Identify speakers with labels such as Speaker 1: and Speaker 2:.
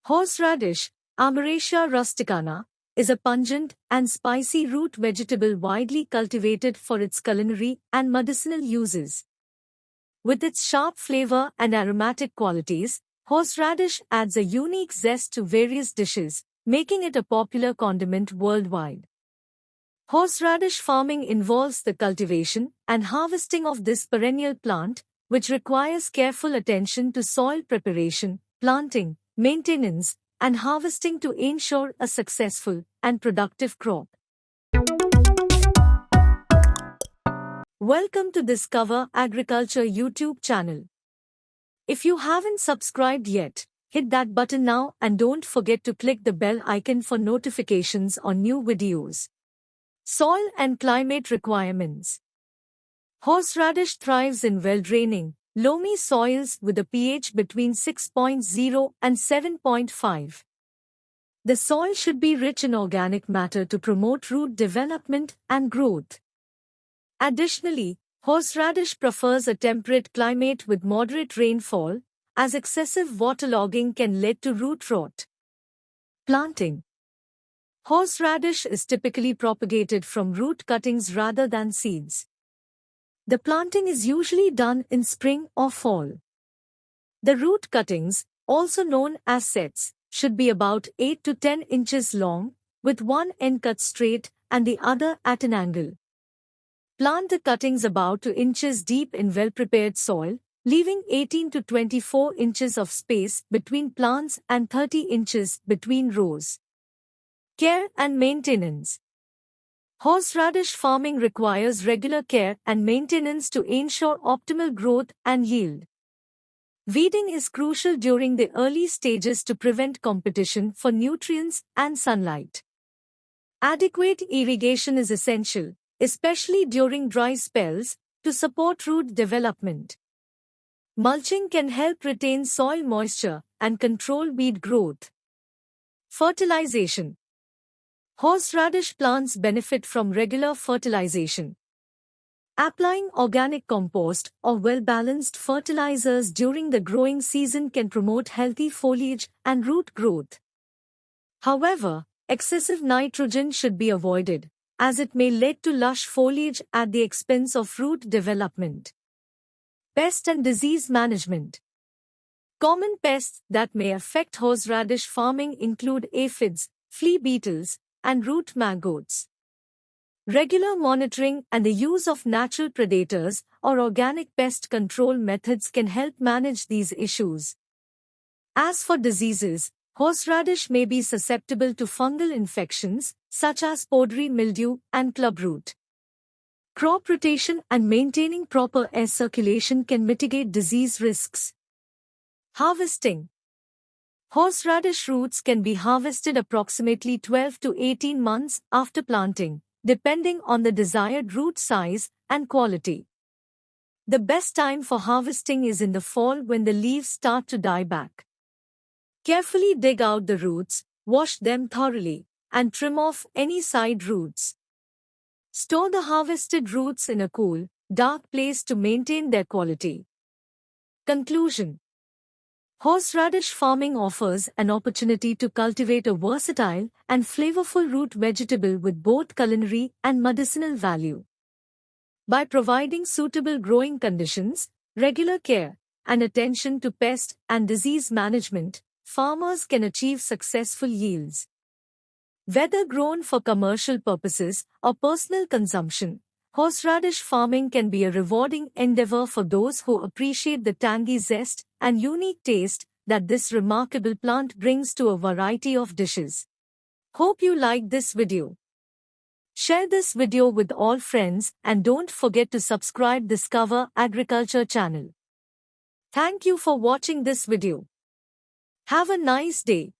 Speaker 1: Horseradish, Amaracea rusticana, is a pungent and spicy root vegetable widely cultivated for its culinary and medicinal uses. With its sharp flavor and aromatic qualities, horseradish adds a unique zest to various dishes, making it a popular condiment worldwide. Horseradish farming involves the cultivation and harvesting of this perennial plant, which requires careful attention to soil preparation, planting, maintenance, and harvesting to ensure a successful and productive crop. Welcome to Discover Agriculture YouTube channel. If you haven't subscribed yet, hit that button now and don't forget to click the bell icon for notifications on new videos. Soil and climate requirements. Horseradish thrives in well-draining, loamy soils with a pH between 6.0 and 7.5. The soil should be rich in organic matter to promote root development and growth. Additionally, horseradish prefers a temperate climate with moderate rainfall, as excessive waterlogging can lead to root rot. Planting. Horseradish is typically propagated from root cuttings rather than seeds. The planting is usually done in spring or fall. The root cuttings, also known as sets, should be about 8 to 10 inches long, with one end cut straight and the other at an angle. Plant the cuttings about 2 inches deep in well-prepared soil, leaving 18 to 24 inches of space between plants and 30 inches between rows. Care and maintenance. Horseradish farming requires regular care and maintenance to ensure optimal growth and yield. Weeding is crucial during the early stages to prevent competition for nutrients and sunlight. Adequate irrigation is essential, especially during dry spells, to support root development. Mulching can help retain soil moisture and control weed growth. Fertilization. Horseradish plants benefit from regular fertilization. Applying organic compost or well-balanced fertilizers during the growing season can promote healthy foliage and root growth. However, excessive nitrogen should be avoided, as it may lead to lush foliage at the expense of root development. Pest and disease management. Common pests that may affect horseradish farming include aphids, flea beetles, and root maggots. Regular monitoring and the use of natural predators or organic pest control methods can help manage these issues. As for diseases, horseradish may be susceptible to fungal infections such as powdery mildew and clubroot. Crop rotation and maintaining proper air circulation can mitigate disease risks. Harvesting. Horseradish roots can be harvested approximately 12 to 18 months after planting, depending on the desired root size and quality. The best time for harvesting is in the fall when the leaves start to die back. Carefully dig out the roots, wash them thoroughly, and trim off any side roots. Store the harvested roots in a cool, dark place to maintain their quality. Conclusion. Horseradish farming offers an opportunity to cultivate a versatile and flavorful root vegetable with both culinary and medicinal value. By providing suitable growing conditions, regular care, and attention to pest and disease management, farmers can achieve successful yields. Whether grown for commercial purposes or personal consumption, horseradish farming can be a rewarding endeavor for those who appreciate the tangy zest and unique taste that this remarkable plant brings to a variety of dishes. Hope you liked this video. Share this video with all friends and don't forget to subscribe Discover Agriculture channel. Thank you for watching this video. Have a nice day.